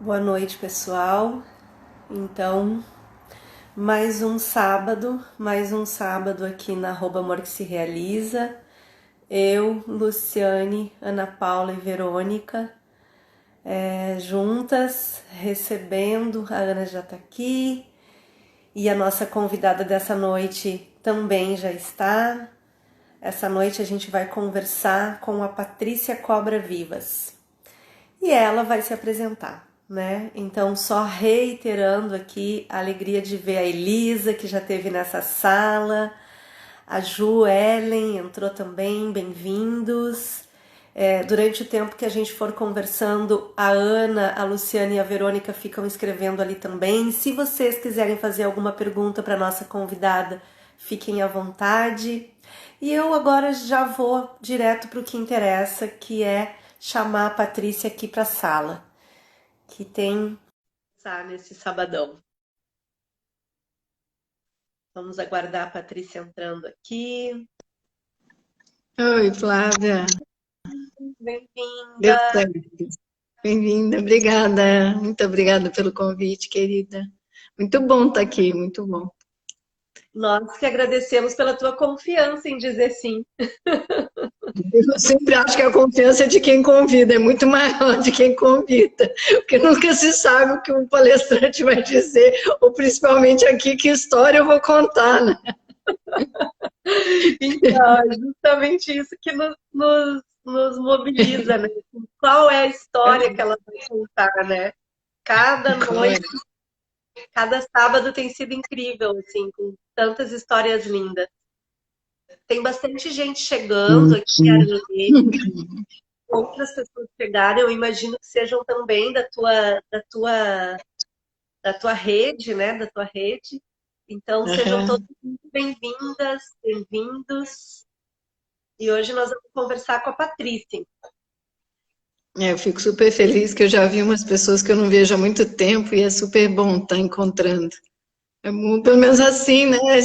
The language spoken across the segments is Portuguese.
Boa noite, pessoal. Então, mais um sábado aqui na Amor que se realiza. Eu, Luciane, Ana Paula e Verônica, juntas, recebendo. A Ana já está aqui e a nossa convidada dessa noite também já está. Essa noite a gente vai conversar com a Patrícia Cobra Vivas e ela vai se apresentar, né? Então, só reiterando aqui a alegria de ver a Elisa, que já esteve nessa sala, a Ju Ellen entrou também, bem-vindos. Durante o tempo que a gente for conversando, a Ana, a Luciana e a Verônica ficam escrevendo ali também. Se vocês quiserem fazer alguma pergunta para nossa convidada, fiquem à vontade. E eu agora já vou direto para o que interessa, que é chamar a Patrícia aqui para a sala, que tem nesse sabadão. Vamos aguardar a Patrícia entrando aqui. Oi, Flávia. Deu Bem-vinda. certo. Bem-vinda, obrigada. Muito obrigada pelo convite, querida. Muito bom estar aqui, muito bom. Nós que agradecemos pela tua confiança em dizer sim. Eu sempre acho que a confiança é de quem convida, é muito maior de quem convida, porque nunca se sabe o que o palestrante vai dizer, ou principalmente aqui, que história eu vou contar, né? Então, é justamente isso que nos mobiliza, né? Qual é a história que ela vai contar, né? Cada noite, cada sábado tem sido incrível, assim, com tantas histórias lindas. Tem bastante gente chegando aqui, Arlene. Outras pessoas chegaram, eu imagino que sejam também da tua rede, né? Da tua rede. Então, sejam todos muito bem-vindas, bem-vindos. E hoje nós vamos conversar com a Patrícia. Eu fico super feliz que eu já vi umas pessoas que eu não vejo há muito tempo e é super bom estar encontrando. Pelo menos assim, né? É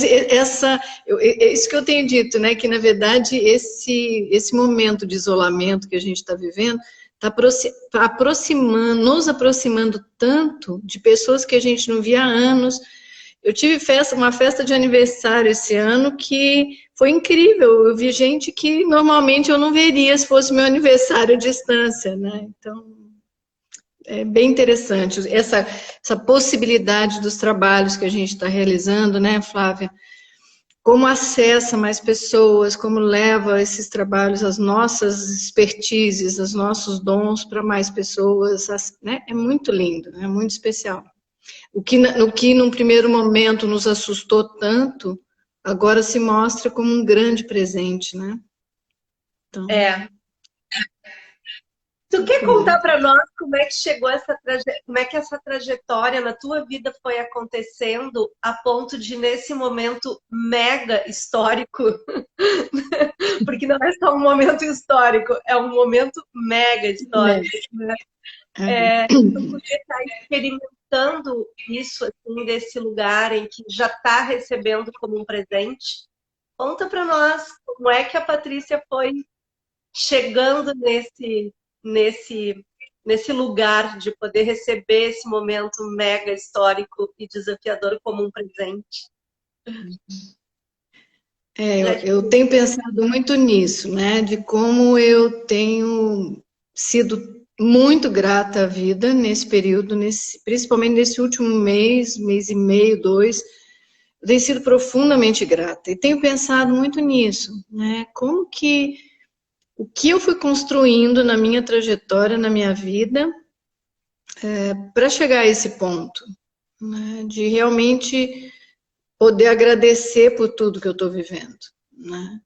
isso que eu tenho dito, né? Que na verdade esse momento de isolamento que a gente está vivendo está aproximando, nos aproximando tanto de pessoas que a gente não via há anos. Eu tive uma festa de aniversário esse ano que foi incrível. Eu vi gente que normalmente eu não veria se fosse meu aniversário à distância, né? Então é bem interessante essa possibilidade dos trabalhos que a gente está realizando, né, Flávia? Como acessa mais pessoas, como leva esses trabalhos, as nossas expertises, os nossos dons para mais pessoas, né? É muito lindo, é muito especial. O que num primeiro momento nos assustou tanto, agora se mostra como um grande presente, né? Então, Tu quer bom. contar para nós como é que chegou como é que essa trajetória na tua vida foi acontecendo a ponto de nesse momento mega histórico, porque não é só um momento histórico, é um momento mega histórico, né? Tu poder estar experimentando isso assim desse lugar em que já está recebendo como um presente. Conta para nós como é que a Patrícia foi chegando nesse, nesse lugar de poder receber esse momento mega histórico e desafiador como um presente. Eu tenho pensado muito nisso, né? De como eu tenho sido muito grata à vida nesse período, principalmente nesse último mês e meio, dois, eu tenho sido profundamente grata. E tenho pensado muito nisso, né? O que eu fui construindo na minha trajetória, na minha vida, para chegar a esse ponto, né? De realmente poder agradecer por tudo que eu estou vivendo, né?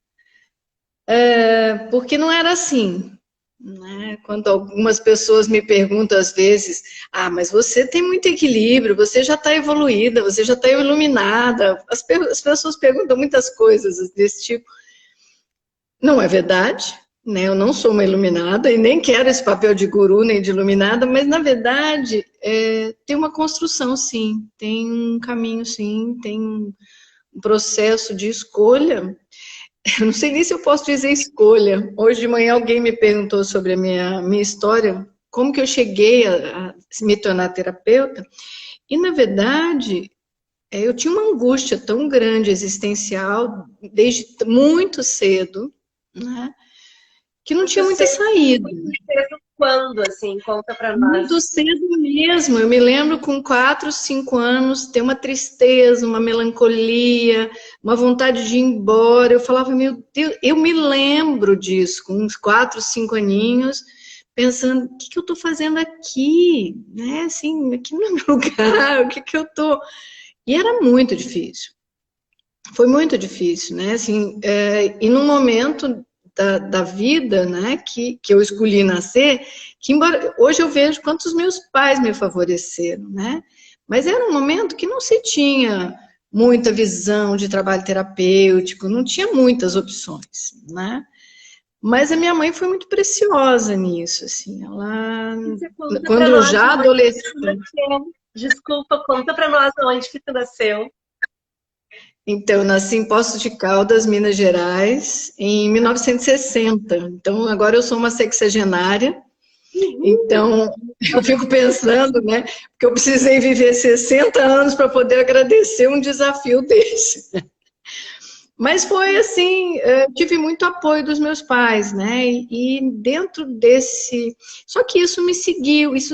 Porque não era assim, né? Quando algumas pessoas me perguntam às vezes, mas você tem muito equilíbrio, você já está evoluída, você já está iluminada. As pessoas perguntam muitas coisas desse tipo. Não é verdade, né? Eu não sou uma iluminada e nem quero esse papel de guru nem de iluminada, mas na verdade tem uma construção, sim, tem um caminho, sim, tem um processo de escolha. Eu não sei nem se eu posso dizer escolha. Hoje de manhã alguém me perguntou sobre a minha história como que eu cheguei a me tornar terapeuta. E, na verdade, eu tinha uma angústia tão grande, existencial, desde muito cedo, né? Que não tinha muita saída. Muito cedo quando, assim? Conta pra nós. Muito cedo mesmo. Eu me lembro com 4, 5 anos, ter uma tristeza, uma melancolia, uma vontade de ir embora. Eu falava, meu Deus, eu me lembro disso, com uns 4, 5 aninhos, pensando, o que eu estou fazendo aqui? Né? Assim, aqui não é meu lugar, o que eu estou... E era muito difícil. Foi muito difícil, né? Assim, e num momento da vida, né, que eu escolhi nascer, que embora hoje eu vejo quantos meus pais me favoreceram, né? Mas era um momento que não se tinha muita visão de trabalho terapêutico, não tinha muitas opções, né? Mas a minha mãe foi muito preciosa nisso, assim, ela quando eu já adolescente. Desculpa, conta para nós onde que tu nasceu. Então, eu nasci em Poços de Caldas, Minas Gerais, em 1960. Então, agora eu sou uma sexagenária. Então, eu fico pensando, né, que eu precisei viver 60 anos para poder agradecer um desafio desse. Mas foi assim, eu tive muito apoio dos meus pais, né, e dentro desse... Só que isso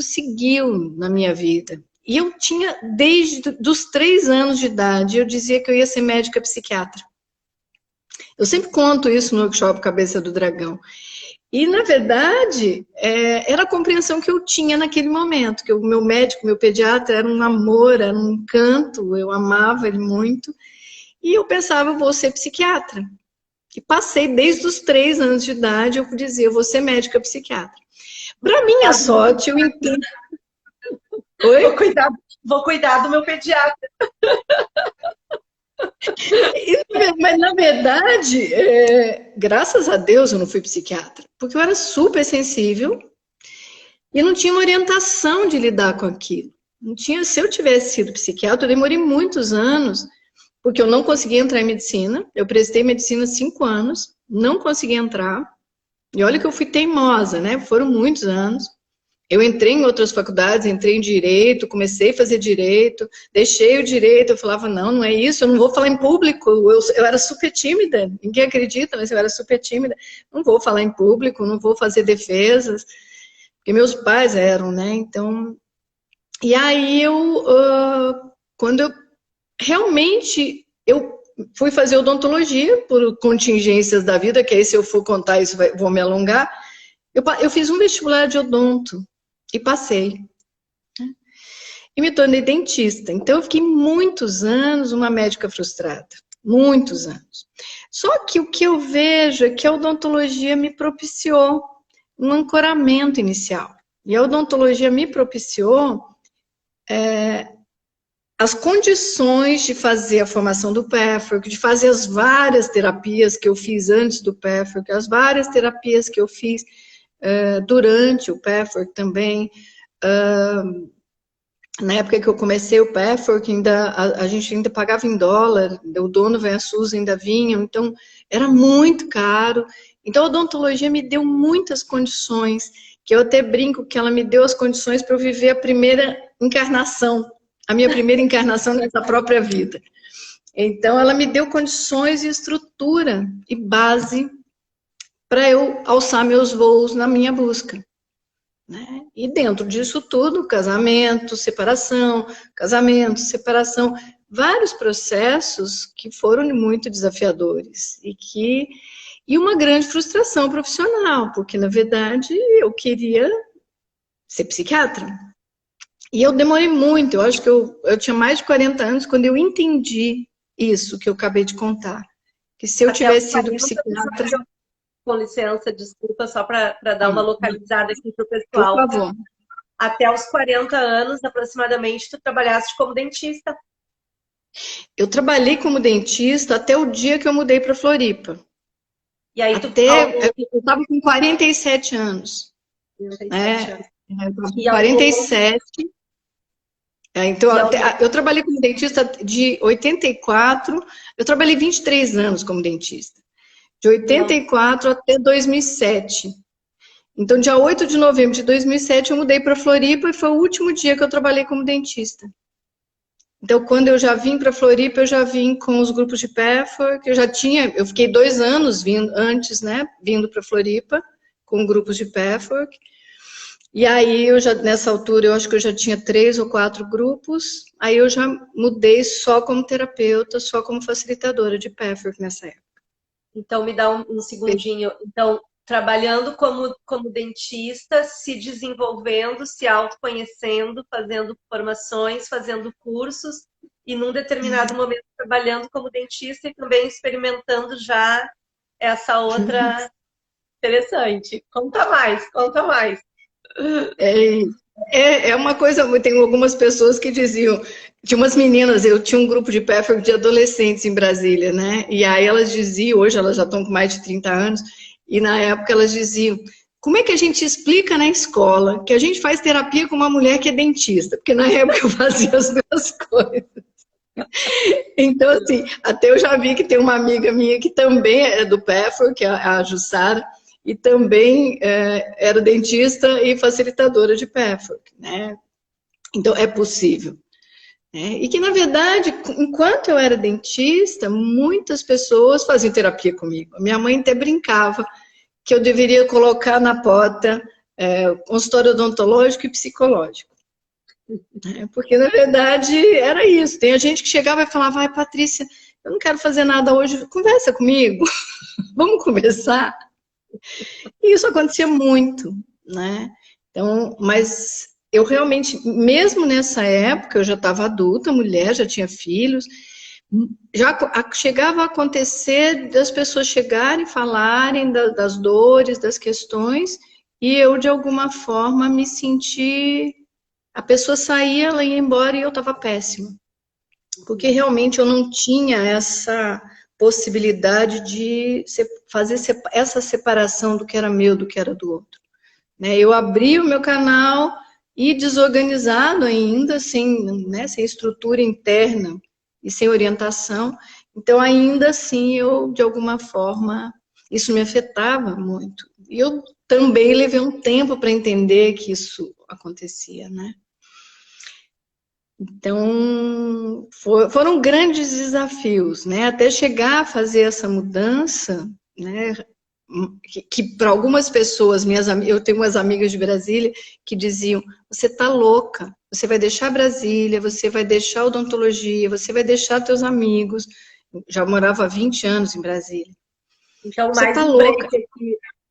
seguiu na minha vida. E eu tinha, desde os 3 anos de idade, eu dizia que eu ia ser médica psiquiatra. Eu sempre conto isso no workshop Cabeça do Dragão. E, na verdade, era a compreensão que eu tinha naquele momento, que o meu médico, meu pediatra, era um amor, era um encanto, eu amava ele muito. E eu pensava, eu vou ser psiquiatra. E passei, desde os 3 anos de idade, eu dizia, eu vou ser médica psiquiatra. Para minha sorte, eu entendo... Oi? Vou cuidar do meu pediatra. Mas, na verdade, graças a Deus eu não fui psiquiatra, porque eu era super sensível e não tinha uma orientação de lidar com aquilo. Não tinha, se eu tivesse sido psiquiatra, eu demorei muitos anos, porque eu não conseguia entrar em medicina. Eu prestei medicina 5 anos, não consegui entrar. E olha que eu fui teimosa, né? Foram muitos anos. Eu entrei em outras faculdades, entrei em direito, comecei a fazer direito, deixei o direito, eu falava, não, não é isso, eu não vou falar em público, eu era super tímida, ninguém acredita, mas eu era super tímida, não vou falar em público, não vou fazer defesas, porque meus pais eram, né, então... E aí quando eu realmente, eu fui fazer odontologia, por contingências da vida, que aí se eu for contar isso, vou me alongar, eu fiz um vestibular de odonto, e passei. E me tornei dentista. Então, eu fiquei muitos anos uma médica frustrada. Muitos anos. Só que o que eu vejo é que a odontologia me propiciou um ancoramento inicial. E a odontologia me propiciou as condições de fazer a formação do Pathwork, de fazer as várias terapias que eu fiz antes do Pathwork, as várias terapias que eu fiz durante o Pathwork também. Na época que eu comecei o Pathwork, a gente ainda pagava em dólar, o dono versus ainda vinham, então era muito caro. Então a odontologia me deu muitas condições, que eu até brinco que ela me deu as condições para eu viver a primeira encarnação, a minha primeira encarnação nessa própria vida. Então ela me deu condições e estrutura e base para eu alçar meus voos na minha busca. Né? E dentro disso tudo, casamento, separação, vários processos que foram muito desafiadores e uma grande frustração profissional, porque na verdade eu queria ser psiquiatra. E eu demorei muito, eu acho que eu tinha mais de 40 anos quando eu entendi isso que eu acabei de contar. Que se eu tivesse sido psiquiatra... Com licença, desculpa, só para dar uma localizada aqui para o pessoal. Por favor. Até os 40 anos, aproximadamente, tu trabalhaste como dentista. Eu trabalhei como dentista até o dia que eu mudei para Floripa. E aí eu estava com 47 anos. 47 anos. E 47. Então, eu trabalhei como dentista de 84, eu trabalhei 23 anos como dentista. De 84 até 2007. Então, dia 8 de novembro de 2007, eu mudei para Floripa e foi o último dia que eu trabalhei como dentista. Então, quando eu já vim para Floripa, eu já vim com os grupos de Pathwork, eu fiquei 2 anos antes, né, vindo para Floripa, com grupos de Pathwork, e aí nessa altura, eu acho que eu já tinha 3 ou 4 grupos, aí eu já mudei só como terapeuta, só como facilitadora de Pathwork nessa época. Então, me dá um segundinho. Então, trabalhando como dentista, se desenvolvendo, se autoconhecendo, fazendo formações, fazendo cursos, e num determinado momento trabalhando como dentista e também experimentando já essa outra interessante. Conta mais, conta mais. É uma coisa, tem algumas pessoas que diziam, tinha umas meninas, eu tinha um grupo de Pathwork de adolescentes em Brasília, né? E aí elas diziam, hoje elas já estão com mais de 30 anos, e na época elas diziam, como é que a gente explica na escola que a gente faz terapia com uma mulher que é dentista? Porque na época eu fazia as duas coisas. Então, assim, até eu já vi que tem uma amiga minha que também é do Pathwork, que é a Jussara, e também era dentista e facilitadora de Pathwork, né? Então, é possível. Né? E que, na verdade, enquanto eu era dentista, muitas pessoas faziam terapia comigo. A minha mãe até brincava que eu deveria colocar na porta consultório odontológico e psicológico. Porque, na verdade, era isso. Tem a gente que chegava e falava, ai, Patrícia, eu não quero fazer nada hoje, conversa comigo, vamos conversar. E isso acontecia muito, né? Então, mas eu realmente, mesmo nessa época, eu já estava adulta, mulher, já tinha filhos, já chegava a acontecer das pessoas chegarem, falarem das dores, das questões, e eu, de alguma forma, me senti... A pessoa saía, ela ia embora e eu estava péssima. Porque realmente eu não tinha essa possibilidade de fazer essa separação do que era meu, do que era do outro. Eu abri o meu canal e desorganizado ainda, sem estrutura interna e sem orientação. Então, ainda assim, eu, de alguma forma, isso me afetava muito. E eu também levei um tempo para entender que isso acontecia, né? Então, foram grandes desafios, né? Até chegar a fazer essa mudança, né? Que para algumas pessoas, eu tenho umas amigas de Brasília que diziam, você está louca, você vai deixar Brasília, você vai deixar odontologia, você vai deixar teus amigos. Já morava há 20 anos em Brasília. Então, você está louca.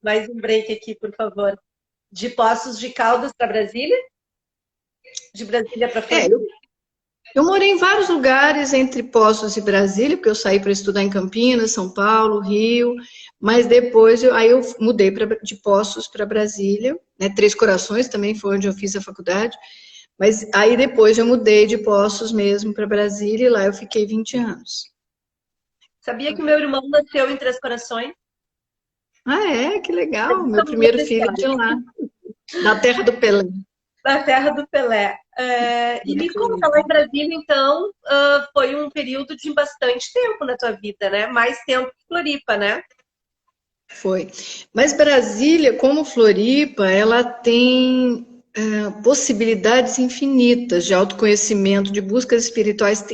Mais um break aqui, por favor. De Poços de Caldas para Brasília? De Brasília para Floripa? Eu morei em vários lugares entre Poços e Brasília, porque eu saí para estudar em Campinas, São Paulo, Rio, mas depois eu mudei de Poços para Brasília, né? Três Corações também foi onde eu fiz a faculdade, mas aí depois eu mudei de Poços mesmo para Brasília e lá eu fiquei 20 anos. Sabia que o meu irmão nasceu em Três Corações? Ah, que legal, meu primeiro filho de lá, da terra do Pelé. Da terra do Pelé. E me conta, lá em Brasília, então, foi um período de bastante tempo na tua vida, né? Mais tempo que Floripa, né? Foi. Mas Brasília, como Floripa, ela tem possibilidades infinitas de autoconhecimento, de buscas espirituais,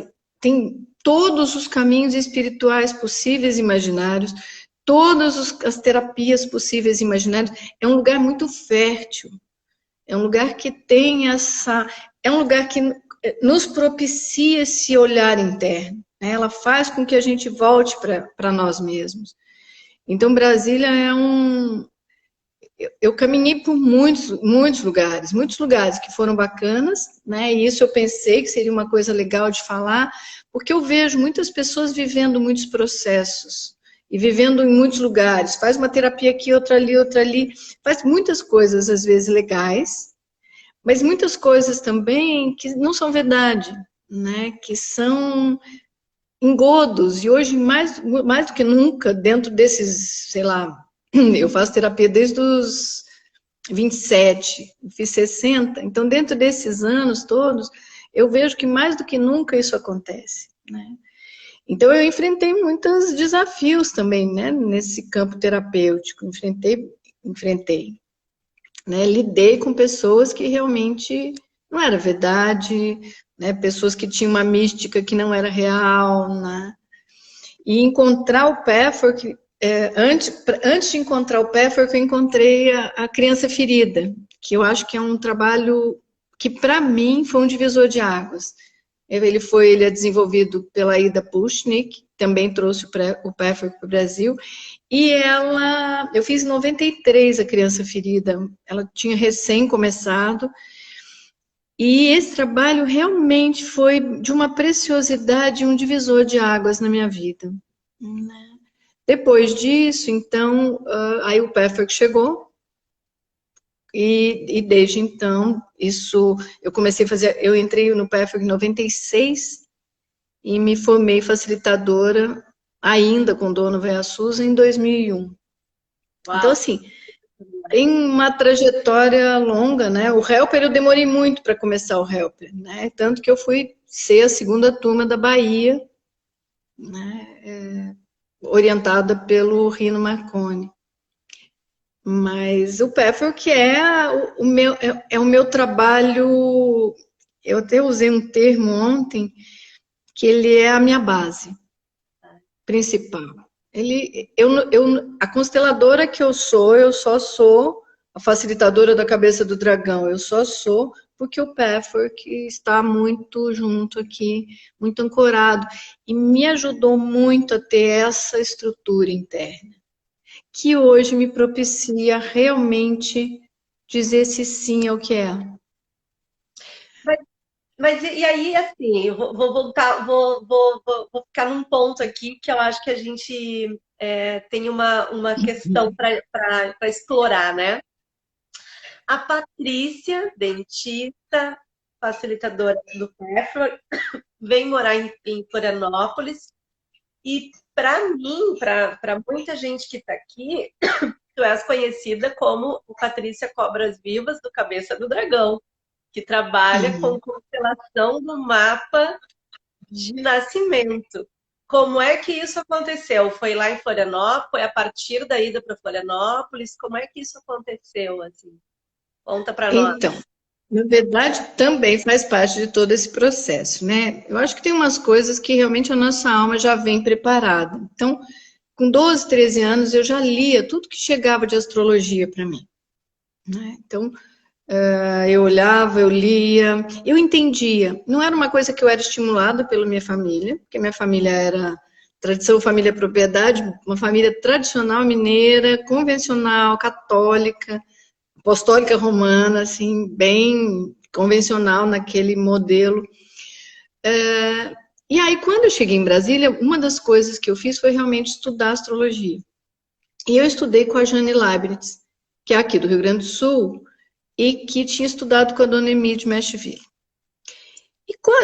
tem todos os caminhos espirituais possíveis e imaginários, todas as terapias possíveis e imaginárias. É um lugar muito fértil. É um lugar que tem essa... É um lugar que nos propicia esse olhar interno. Né? Ela faz com que a gente volte para nós mesmos. Então, Brasília é Eu caminhei por muitos lugares que foram bacanas, né? E isso eu pensei que seria uma coisa legal de falar, porque eu vejo muitas pessoas vivendo muitos processos e vivendo em muitos lugares. Faz uma terapia aqui, outra ali, faz muitas coisas, às vezes, legais, mas muitas coisas também que não são verdade, né? Que são engodos, e hoje, mais do que nunca, dentro desses, sei lá, eu faço terapia desde os 27, fiz 60, então dentro desses anos todos, eu vejo que mais do que nunca isso acontece, né? Então eu enfrentei muitos desafios também, né, nesse campo terapêutico, enfrentei. né? Lidei com pessoas que realmente não era verdade, né? Pessoas que tinham uma mística que não era real, né? E encontrar o Pathwork, antes de encontrar o Pathwork, eu encontrei a Criança Ferida, que eu acho que é um trabalho que, para mim, foi um divisor de águas. Ele é desenvolvido pela Ida Pushnik, também trouxe o Pathwork para o Brasil, e eu fiz em 93 a Criança Ferida, ela tinha recém começado, e esse trabalho realmente foi de uma preciosidade, um divisor de águas na minha vida. Depois disso, então, aí o Pathwork chegou, e desde então, eu comecei a fazer, eu entrei no Pathwork em 96 e me formei facilitadora, ainda com Dona Véia Susa, em 2001. Uau. Então, assim, tem uma trajetória longa, né? O Helper, eu demorei muito para começar o Helper, né? Tanto que eu fui ser a segunda turma da Bahia, né? Orientada pelo Rino Marconi. Mas o Pathwork é o meu trabalho, eu até usei um termo ontem, que ele é a minha base principal. A consteladora que eu só sou a facilitadora da cabeça do dragão, eu só sou porque o Pathwork está muito junto aqui, muito ancorado, e me ajudou muito a ter essa estrutura interna, que hoje me propicia realmente dizer se sim ao que é. Mas e aí, assim, eu vou voltar, vou ficar num ponto aqui que eu acho que a gente tem uma questão para explorar, né? A Patrícia, dentista, facilitadora do PEFRO, vem morar em Florianópolis e para mim, para muita gente que está aqui, tu és conhecida como Patrícia Cobras Vivas do Cabeça do Dragão, que trabalha com constelação do mapa de nascimento. Como é que isso aconteceu? Foi lá em Florianópolis? Foi a partir da ida para Florianópolis? Como é que isso aconteceu? Assim? Conta para nós. Então, na verdade, também faz parte de todo esse processo, né? Eu acho que tem umas coisas que realmente a nossa alma já vem preparada. Então, com 12, 13 anos, eu já lia tudo que chegava de astrologia para mim, né? Então, eu olhava, eu lia, eu entendia. Não era uma coisa que eu era estimulada pela minha família, porque minha família era tradição, família propriedade, uma família tradicional mineira, convencional, católica, apostólica romana, assim, bem convencional naquele modelo. E aí, quando eu cheguei em Brasília, uma das coisas que eu fiz foi realmente estudar astrologia. E eu estudei com a Jane Leibniz, que é aqui do Rio Grande do Sul, e que tinha estudado com a dona Emília de Meshville.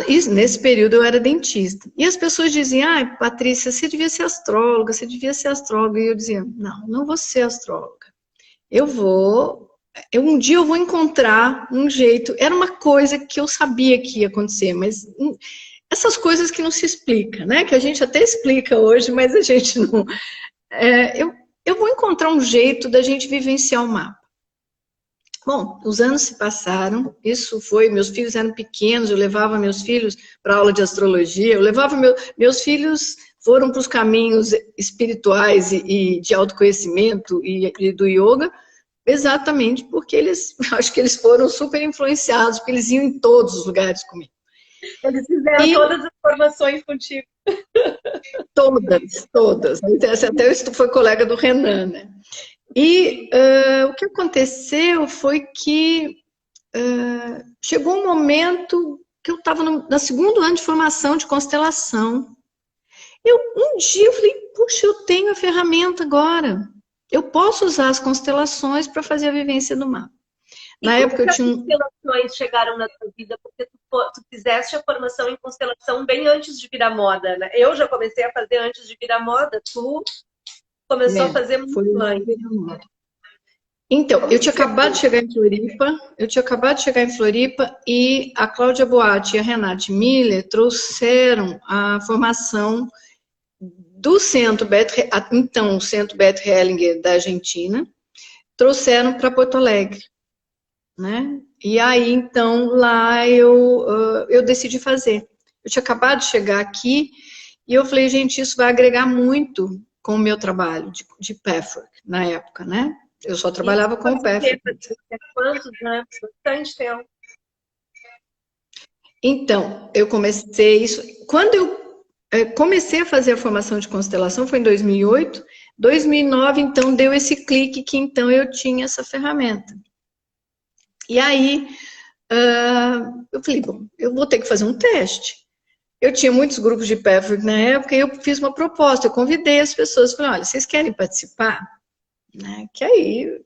E nesse período eu era dentista. E as pessoas diziam, Patrícia, você devia ser astróloga, você devia ser astróloga. E eu dizia, não vou ser astróloga. Um dia eu vou encontrar um jeito. Era uma coisa que eu sabia que ia acontecer, mas essas coisas que não se explica, né? Que a gente até explica hoje, mas a gente não... eu vou encontrar um jeito da gente vivenciar o mapa. Bom, os anos se passaram, meus filhos eram pequenos, eu levava meus filhos para aula de astrologia, meus filhos foram para os caminhos espirituais e de autoconhecimento e do yoga, exatamente porque acho que eles foram super influenciados, porque eles iam em todos os lugares comigo. Eles fizeram todas as formações contigo. Todas. Até eu foi colega do Renan, né? E o que aconteceu foi que chegou um momento que eu estava no segundo ano de formação de constelação. Um dia eu falei, puxa, eu tenho a ferramenta agora. Eu posso usar as constelações para fazer a vivência do mapa. Na época eu tinha... As constelações chegaram na tua vida porque tu fizeste a formação em constelação bem antes de virar moda, né? Eu já comecei a fazer antes de virar moda, tu começou a fazer muito antes. Então, eu tinha acabado de chegar em Floripa, e a Cláudia Boatti e a Renate Miller trouxeram a formação do Centro o Centro Beth Hellinger da Argentina, trouxeram para Porto Alegre. né? E aí, então, lá eu decidi fazer. Eu tinha acabado de chegar aqui e eu falei, gente, isso vai agregar muito com o meu trabalho de pathwork na época, né? Eu só trabalhava com o pathwork. Quantos anos? Bastante tempo. Então, eu comecei isso. Quando eu comecei a fazer a formação de constelação, foi em 2008. 2009, então, deu esse clique que então eu tinha essa ferramenta. E aí, eu falei, bom, eu vou ter que fazer um teste. Eu tinha muitos grupos de pathwork na época e eu fiz uma proposta. Eu convidei as pessoas, falei, olha, vocês querem participar? Né? Que aí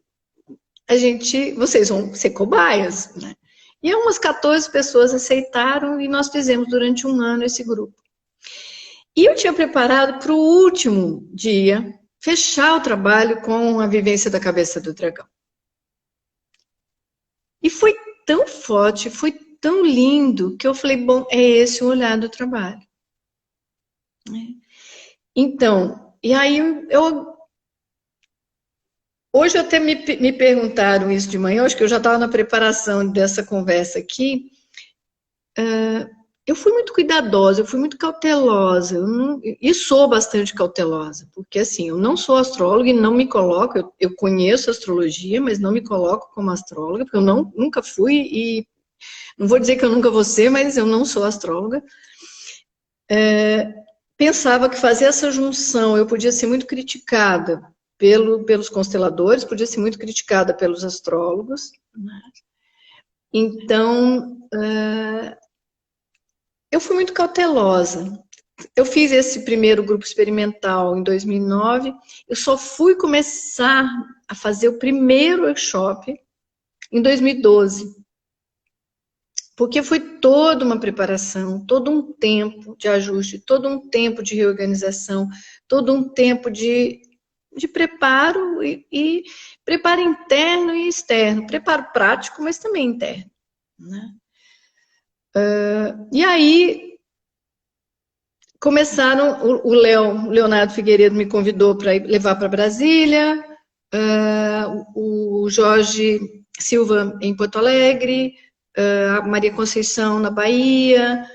vocês vão ser cobaias, né? E umas 14 pessoas aceitaram e nós fizemos durante um ano esse grupo. E eu tinha preparado para o último dia fechar o trabalho com a vivência da cabeça do dragão. E foi tão forte, foi tão lindo, que eu falei, bom, é esse o olhar do trabalho. Então, e aí hoje até me perguntaram isso de manhã, acho que eu já estava na preparação dessa conversa aqui. Eu fui muito cuidadosa, eu fui muito cautelosa, e sou bastante cautelosa, porque assim, eu não sou astróloga e não me coloco, eu conheço astrologia, mas não me coloco como astróloga, porque eu nunca fui e não vou dizer que eu nunca vou ser, mas eu não sou astróloga. Pensava que fazer essa junção, eu podia ser muito criticada pelos consteladores, podia ser muito criticada pelos astrólogos, né? Então, eu fui muito cautelosa. Eu fiz esse primeiro grupo experimental em 2009, eu só fui começar a fazer o primeiro workshop em 2012. Porque foi toda uma preparação, todo um tempo de ajuste, todo um tempo de reorganização, todo um tempo de preparo e preparo interno e externo, preparo prático, mas também interno, né? E aí começaram, o Leonardo Figueiredo me convidou para levar para Brasília, o Jorge Silva em Porto Alegre, a Maria Conceição na Bahia,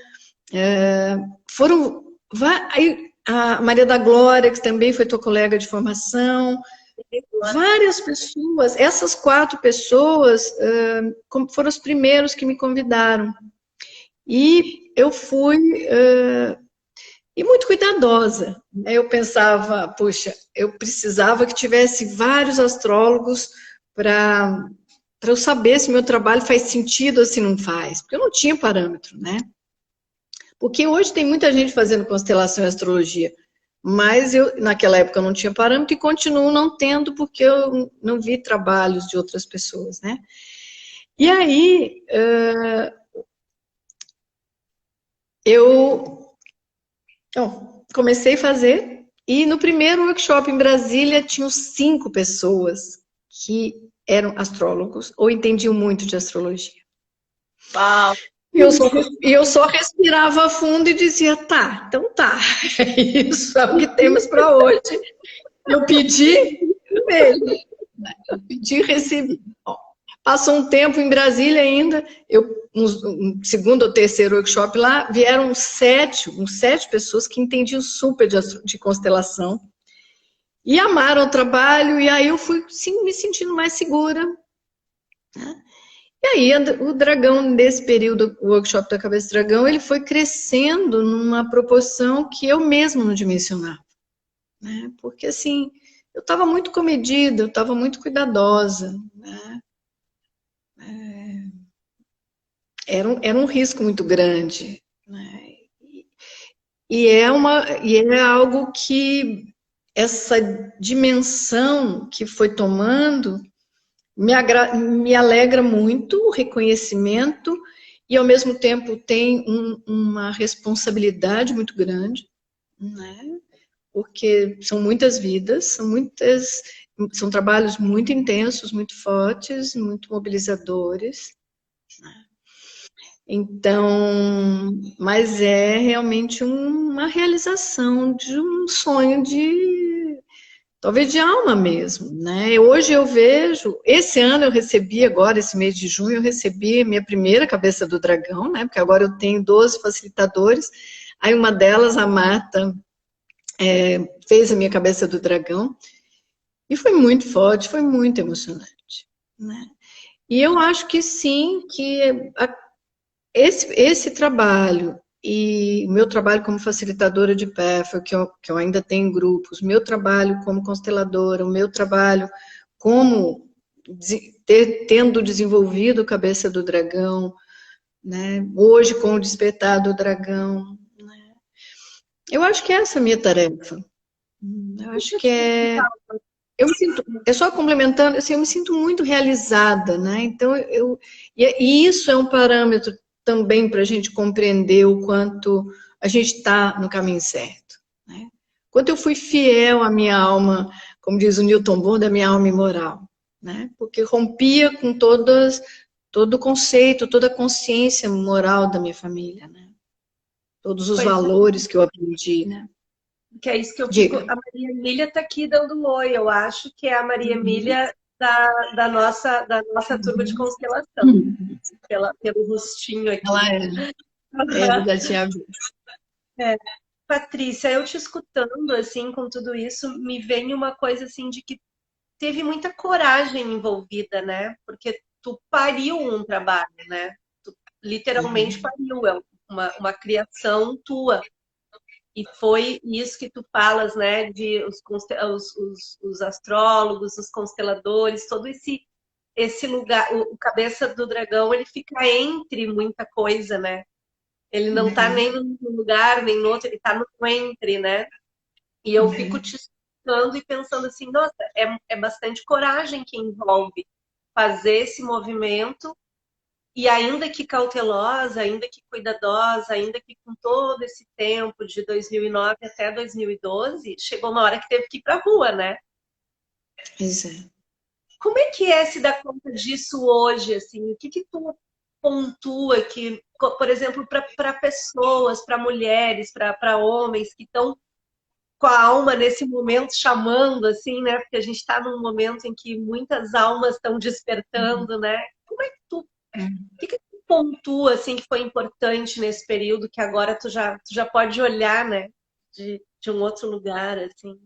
a Maria da Glória, que também foi tua colega de formação, várias pessoas, essas 4 pessoas foram os primeiros que me convidaram. E eu fui e muito cuidadosa. Eu pensava, puxa, eu precisava que tivesse vários astrólogos para eu saber se meu trabalho faz sentido ou se não faz, porque eu não tinha parâmetro, né? Porque hoje tem muita gente fazendo constelação e astrologia, mas eu, naquela época, eu não tinha parâmetro e continuo não tendo, porque eu não vi trabalhos de outras pessoas, né? E aí, eu comecei a fazer, e no primeiro workshop em Brasília, tinham 5 pessoas que eram astrólogos ou entendiam muito de astrologia. Uau! E eu só respirava fundo e dizia, tá, então tá, é isso, é o que temos para hoje. Eu pedi, e recebi. Bom, passou um tempo em Brasília ainda, no segundo ou terceiro workshop lá, vieram uns sete pessoas que entendiam super de constelação e amaram o trabalho, e aí eu fui sim, me sentindo mais segura, né? E aí o dragão, nesse período, o workshop da Cabeça do Dragão, ele foi crescendo numa proporção que eu mesma não dimensionava, né? Porque assim, eu estava muito comedida, eu estava muito cuidadosa, né? Era um risco muito grande, né? E é algo que essa dimensão que foi tomando me alegra muito o reconhecimento e, ao mesmo tempo, tem uma responsabilidade muito grande, né? Porque são muitas vidas, são trabalhos muito intensos, muito fortes, muito mobilizadores, né? Então, mas é realmente uma realização de um sonho talvez de alma mesmo, né? Hoje eu vejo, esse ano eu recebi agora, esse mês de junho, eu recebi minha primeira cabeça do dragão, né? Porque agora eu tenho 12 facilitadores, aí uma delas, a Marta, fez a minha cabeça do dragão, e foi muito forte, foi muito emocionante, né? E eu acho que sim, que esse trabalho, e o meu trabalho como facilitadora de PEF, que eu ainda tenho em grupos, meu trabalho como consteladora, o meu trabalho como tendo desenvolvido Cabeça do Dragão, né, hoje com o Despertar do Dragão, né, eu acho que é essa a minha tarefa. Eu acho que eu me sinto, só complementando, assim, eu me sinto muito realizada, né? Então, e isso é um parâmetro também para a gente compreender o quanto a gente está no caminho certo, né? Quanto eu fui fiel à minha alma, como diz o Newton Bond, da minha alma imoral, né? Porque rompia com todo o conceito, toda a consciência moral da minha família, né? Todos os valores que eu aprendi, né? Que é isso que eu fico. Diga. A Maria Emília está aqui dando um oi. Eu acho que é a Maria Emília da nossa turma de constelação, pelo rostinho aqui. Ela eu já tinha visto. Patrícia, eu te escutando assim com tudo isso, me vem uma coisa assim de que teve muita coragem envolvida, né? Porque tu pariu um trabalho, né? Tu literalmente pariu, é uma criação tua. E foi isso que tu falas, né? De os astrólogos, os consteladores, todo esse lugar, o cabeça do dragão, ele fica entre muita coisa, né? Ele não tá nem num lugar, nem no outro, ele tá no entre, né? E eu fico te escutando e pensando assim, nossa, é bastante coragem que envolve fazer esse movimento e ainda que cautelosa, ainda que cuidadosa, ainda que com todo esse tempo de 2009 até 2012, chegou uma hora que teve que ir para a rua, né? Exato. Como é que é se dar conta disso hoje? Assim, o que tu pontua que, por exemplo, para pessoas, para mulheres, para homens que estão com a alma nesse momento chamando, assim, né? Porque a gente está num momento em que muitas almas estão despertando, né? Como é que o que tu pontua, assim, que foi importante nesse período que agora tu já pode olhar, né? De um outro lugar, assim.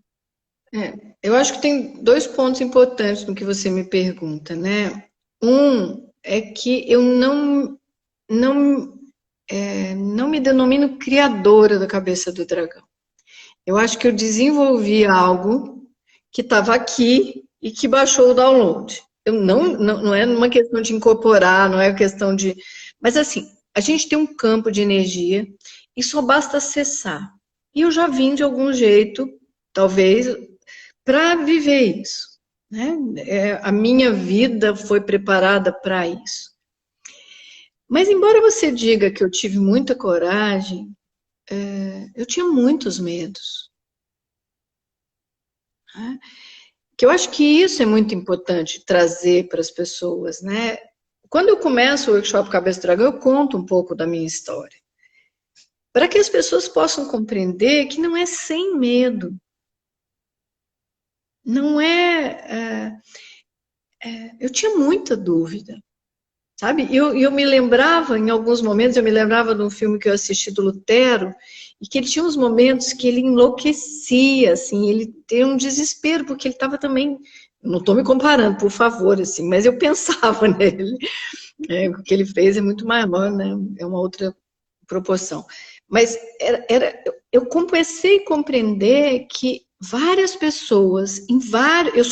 Eu acho que tem 2 pontos importantes no que você me pergunta, né? Um é que eu não me denomino criadora da cabeça do dragão. Eu acho que eu desenvolvi algo que estava aqui e que baixou o download. Não é uma questão de incorporar, não é questão de... Mas assim, a gente tem um campo de energia e só basta acessar. E eu já vim de algum jeito, talvez, para viver isso, né? A minha vida foi preparada para isso. Mas embora você diga que eu tive muita coragem, eu tinha muitos medos. Né? Que eu acho que isso é muito importante trazer para as pessoas, né? Quando eu começo o workshop Cabeça do Dragão, eu conto um pouco da minha história. Para que as pessoas possam compreender que não é sem medo. Não eu tinha muita dúvida, sabe? Eu me lembrava, em alguns momentos, eu me lembrava de um filme que eu assisti do Lutero, e que ele tinha uns momentos que ele enlouquecia, assim, ele tem um desespero, porque ele estava também, não estou me comparando, por favor, assim, mas eu pensava nele, o que ele fez é muito maior, né? É uma outra proporção. Mas eu comecei a compreender que várias pessoas, eu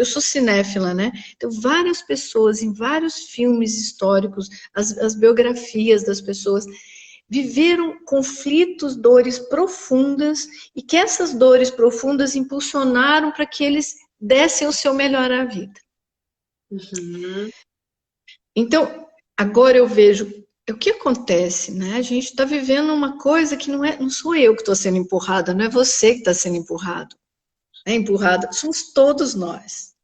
sou cinéfila, né? Então, várias pessoas em vários filmes históricos, as biografias das pessoas, viveram conflitos, dores profundas, e que essas dores profundas impulsionaram para que eles dessem o seu melhor à vida. Então, agora eu vejo o que acontece, né? A gente está vivendo uma coisa que não sou eu que estou sendo empurrada, não é você que está sendo empurrado. Empurrada, somos todos nós.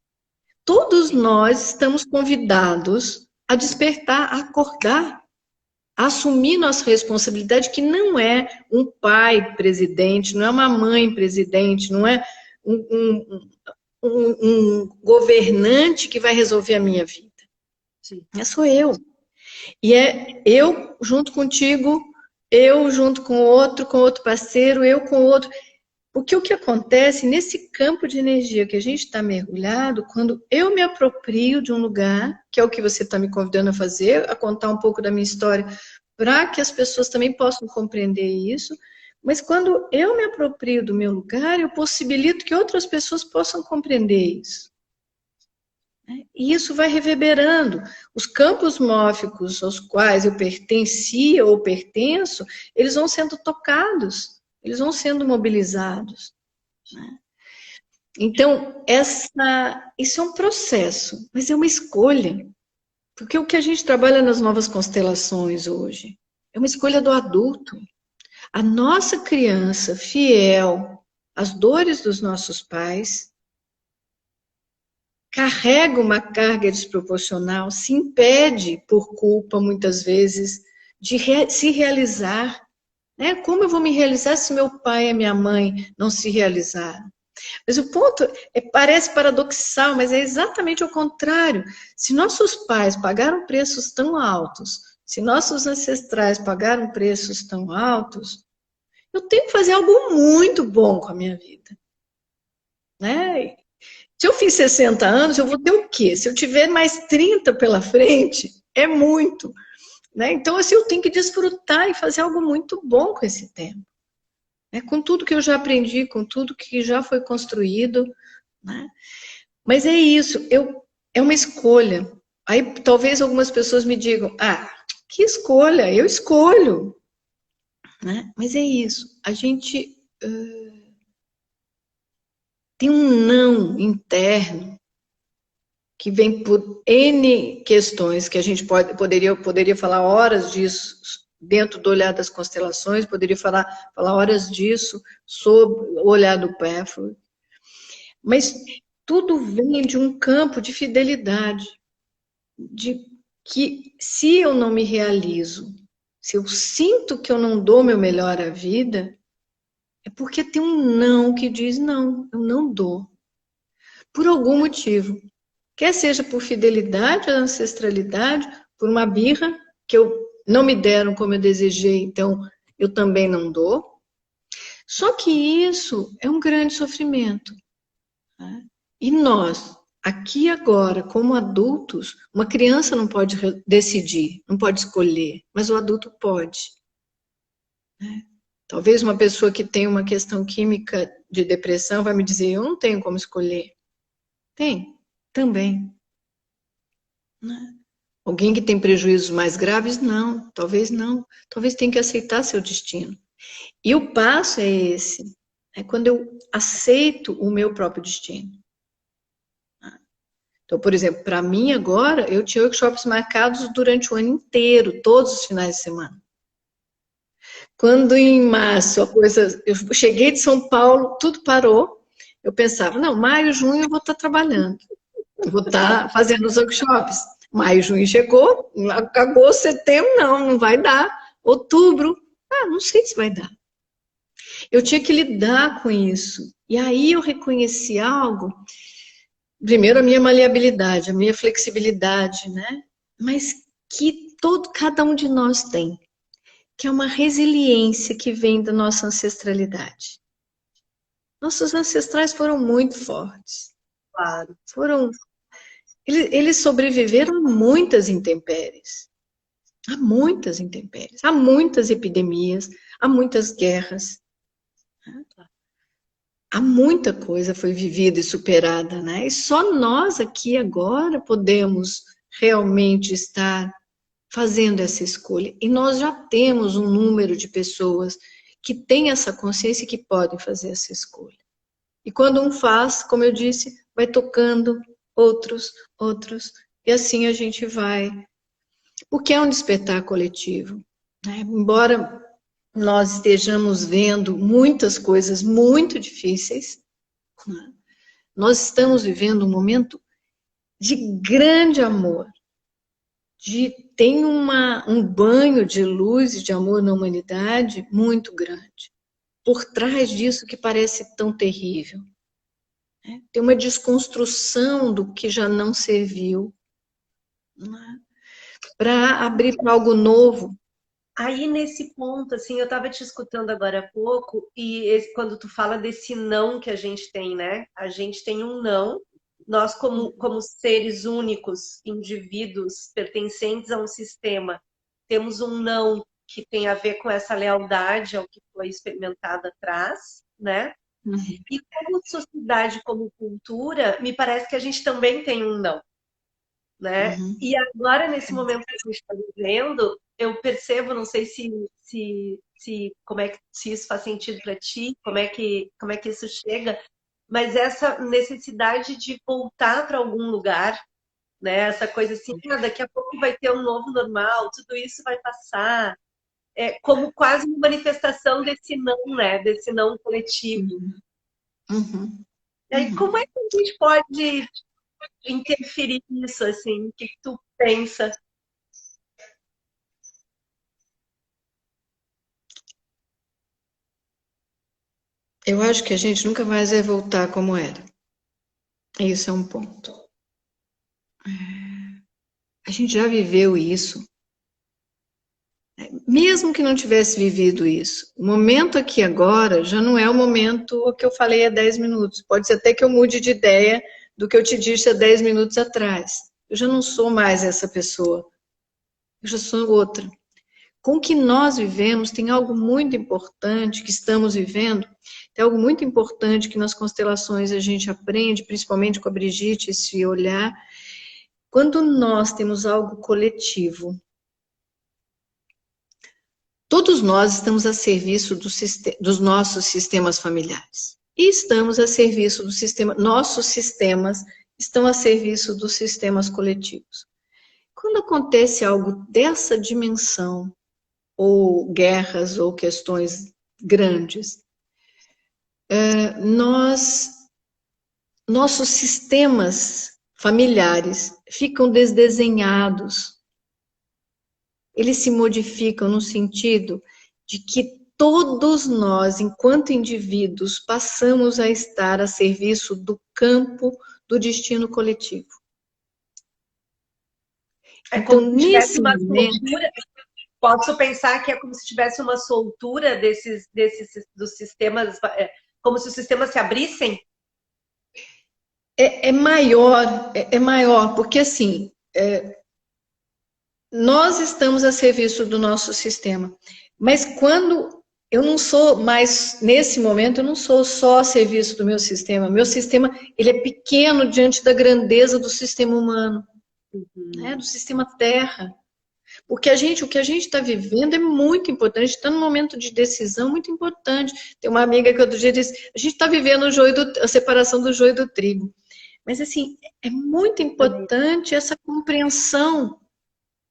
Todos nós estamos convidados a despertar, a acordar, a assumir nossa responsabilidade, que não é um pai presidente, não é uma mãe presidente, não é um governante que vai resolver a minha vida. Sim. Sou eu. E é eu junto contigo, eu junto com outro parceiro, eu com outro. Porque o que acontece nesse campo de energia que a gente está mergulhado, quando eu me aproprio de um lugar, que é o que você está me convidando a fazer, a contar um pouco da minha história, para que as pessoas também possam compreender isso, mas quando eu me aproprio do meu lugar, eu possibilito que outras pessoas possam compreender isso. E isso vai reverberando. Os campos mórficos aos quais eu pertencia ou pertenço, eles vão sendo tocados, eles vão sendo mobilizados. Então, isso é um processo, mas é uma escolha. Porque o que a gente trabalha nas novas constelações hoje é uma escolha do adulto. A nossa criança fiel às dores dos nossos pais carrega uma carga desproporcional, se impede por culpa, muitas vezes, de se realizar. Né? Como eu vou me realizar se meu pai e minha mãe não se realizaram? Mas o ponto parece paradoxal, mas é exatamente o contrário. Se nossos pais pagaram preços tão altos, se nossos ancestrais pagaram preços tão altos, eu tenho que fazer algo muito bom com a minha vida. Né? Se eu fiz 60 anos, eu vou ter o quê? Se eu tiver mais 30 pela frente, é muito. Né? Então, assim, eu tenho que desfrutar e fazer algo muito bom com esse tempo. Com tudo que eu já aprendi, com tudo que já foi construído. Né? Mas é isso, é uma escolha. Aí talvez algumas pessoas me digam, que escolha? Eu escolho. Né? Mas é isso, a gente tem um não interno que vem por N questões que a gente poderia falar horas disso dentro do olhar das constelações, poderia falar horas disso sobre o olhar do Pathway, mas tudo vem de um campo de fidelidade, de que se eu não me realizo, se eu sinto que eu não dou meu melhor à vida, é porque tem um não que diz não, eu não dou. Por algum motivo. Quer seja por fidelidade à ancestralidade, por uma birra que eu não me deram como eu desejei, então eu também não dou. Só que isso é um grande sofrimento. Né? E nós, aqui e agora, como adultos, uma criança não pode decidir, não pode escolher, mas o adulto pode. Né? Talvez uma pessoa que tem uma questão química de depressão vai me dizer, eu não tenho como escolher. Tem, também. Né? Alguém que tem prejuízos mais graves, não. Talvez tenha que aceitar seu destino. E o passo é esse. É quando eu aceito o meu próprio destino. Então, por exemplo, para mim agora, eu tinha workshops marcados durante o ano inteiro, todos os finais de semana. Quando em março eu cheguei de São Paulo, tudo parou, eu pensava, não, maio, junho eu vou estar trabalhando, eu vou estar fazendo os workshops. Maio, junho chegou, agosto, setembro, não vai dar. Outubro, não sei se vai dar. Eu tinha que lidar com isso. E aí eu reconheci algo, primeiro a minha maleabilidade, a minha flexibilidade, né? Mas que cada um de nós tem, que é uma resiliência que vem da nossa ancestralidade. Nossos ancestrais foram muito fortes. Claro. Eles sobreviveram a muitas intempéries. Há muitas intempéries, há muitas epidemias, há muitas guerras. Há muita coisa foi vivida e superada, né? E só nós aqui agora podemos realmente estar fazendo essa escolha. E nós já temos um número de pessoas que têm essa consciência e que podem fazer essa escolha. E quando um faz, como eu disse, vai tocando outros, e assim a gente vai. Porque é um despertar coletivo. Né? Embora nós estejamos vendo muitas coisas muito difíceis, né? Nós estamos vivendo um momento de grande amor, tem um banho de luz e de amor na humanidade muito grande. Por trás disso que parece tão terrível. né? Tem uma desconstrução do que já não serviu, né? Para abrir para algo novo. Aí, nesse ponto, assim, eu estava te escutando agora há pouco, e quando tu fala desse não que a gente tem, né? A gente tem um não, nós como seres únicos, indivíduos pertencentes a um sistema, temos um não que tem a ver com essa lealdade ao que foi experimentado atrás, né? Uhum. E como sociedade, como cultura, me parece que a gente também tem um não, né? Uhum. E agora, nesse momento que a gente está vivendo, eu percebo, não sei como é que se isso faz sentido para ti, como é que isso chega, mas essa necessidade de voltar para algum lugar, né? Essa coisa assim, daqui a pouco vai ter um novo normal, tudo isso vai passar, como quase uma manifestação desse não, né? Desse não coletivo. Uhum. E aí, como é que a gente pode interferir nisso, assim? O que tu pensa? Eu acho que a gente nunca mais vai voltar como era. Isso é um ponto. A gente já viveu isso. Mesmo que não tivesse vivido isso, o momento aqui agora já não é o momento que eu falei há 10 minutos. Pode ser até que eu mude de ideia do que eu te disse há 10 minutos atrás. Eu já não sou mais essa pessoa. Eu já sou outra. Com o que nós vivemos, tem algo muito importante que estamos vivendo, tem algo muito importante que nas constelações a gente aprende, principalmente com a Brigitte, esse olhar. Quando nós temos algo coletivo, todos nós estamos a serviço dos nossos sistemas familiares. E estamos a serviço do sistema, nossos sistemas estão a serviço dos sistemas coletivos. Quando acontece algo dessa dimensão, ou guerras, ou questões grandes, nossos sistemas familiares ficam desdesenhados. Eles se modificam no sentido de que todos nós, enquanto indivíduos, passamos a estar a serviço do campo do destino coletivo. É Então, como se tivesse nesse uma momento, soltura. Posso pensar que é como se tivesse uma soltura dos sistemas, como se os sistemas se abrissem? é maior, porque assim, nós estamos a serviço do nosso sistema, mas quando eu não sou mais, nesse momento, eu não sou só a serviço do meu sistema, ele é pequeno diante da grandeza do sistema humano, né, do sistema Terra. Porque o que a gente está vivendo é muito importante, a gente está num momento de decisão muito importante. Tem uma amiga que outro dia disse, a gente está vivendo a separação do joio do trigo. Mas assim, é muito importante essa compreensão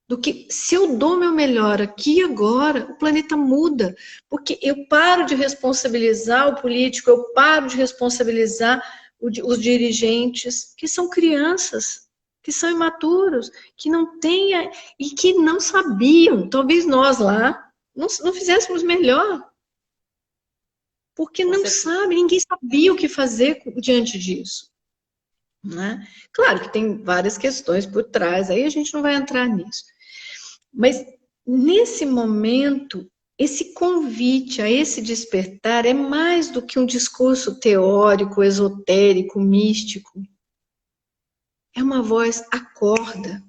do que se eu dou meu melhor aqui e agora, o planeta muda. Porque eu paro de responsabilizar o político, eu paro de responsabilizar os dirigentes, que são crianças, que são imaturos, que não têm e que não sabiam. Talvez nós lá não fizéssemos melhor. Porque não sabe, ninguém sabia o que fazer diante disso. Né? Claro que tem várias questões por trás, aí a gente não vai entrar nisso. Mas, nesse momento, esse convite a esse despertar é mais do que um discurso teórico, esotérico, místico. É uma voz, acorda.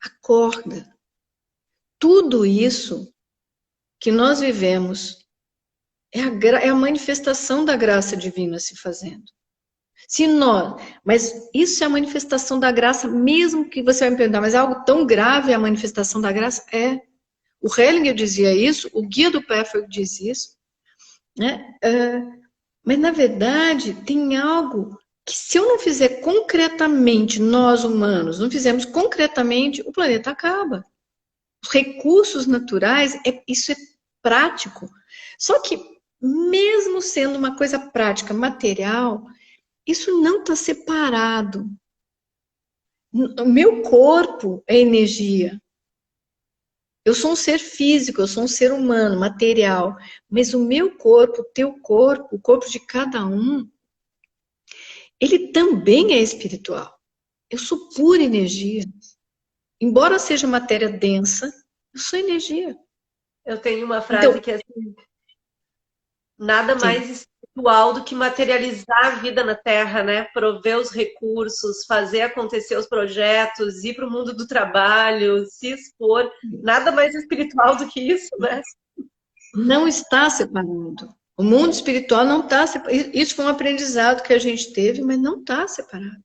Acorda. Tudo isso que nós vivemos é a manifestação da graça divina se fazendo. Mas isso é a manifestação da graça, mesmo que você vai me perguntar, mas é algo tão grave a manifestação da graça? É. O Hellinger dizia isso, o guia do Pathwork diz isso, né? Mas na verdade tem algo que se eu não fizer concretamente, nós humanos, não fizermos concretamente, o planeta acaba. Os recursos naturais, isso é prático. Só que mesmo sendo uma coisa prática, material, isso não está separado. O meu corpo é energia. Eu sou um ser físico, eu sou um ser humano, material, mas o meu corpo, o teu corpo, o corpo de cada um, ele também é espiritual. Eu sou pura energia. Embora seja matéria densa, eu sou energia. Eu tenho uma frase Então, que é assim, nada mais sim. espiritual do que materializar a vida na Terra, né? Prover os recursos, fazer acontecer os projetos, ir para o mundo do trabalho, se expor. Nada mais espiritual do que isso, né? Não está separado. O mundo espiritual não está separado. Isso foi um aprendizado que a gente teve, mas não está separado.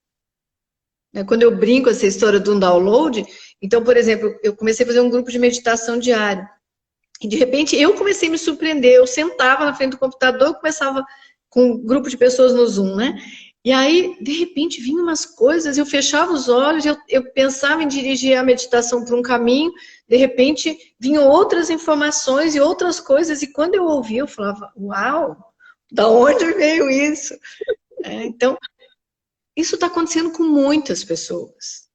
Quando eu brinco essa história do download, então, por exemplo, eu comecei a fazer um grupo de meditação diário. E de repente eu comecei a me surpreender. Eu sentava na frente do computador, começava com um grupo de pessoas no Zoom, né? E aí, de repente, vinham umas coisas, eu fechava os olhos, eu pensava em dirigir a meditação para um caminho, de repente vinham outras informações e outras coisas, e quando eu ouvia, eu falava, uau, da onde veio isso? Então, isso está acontecendo com muitas pessoas.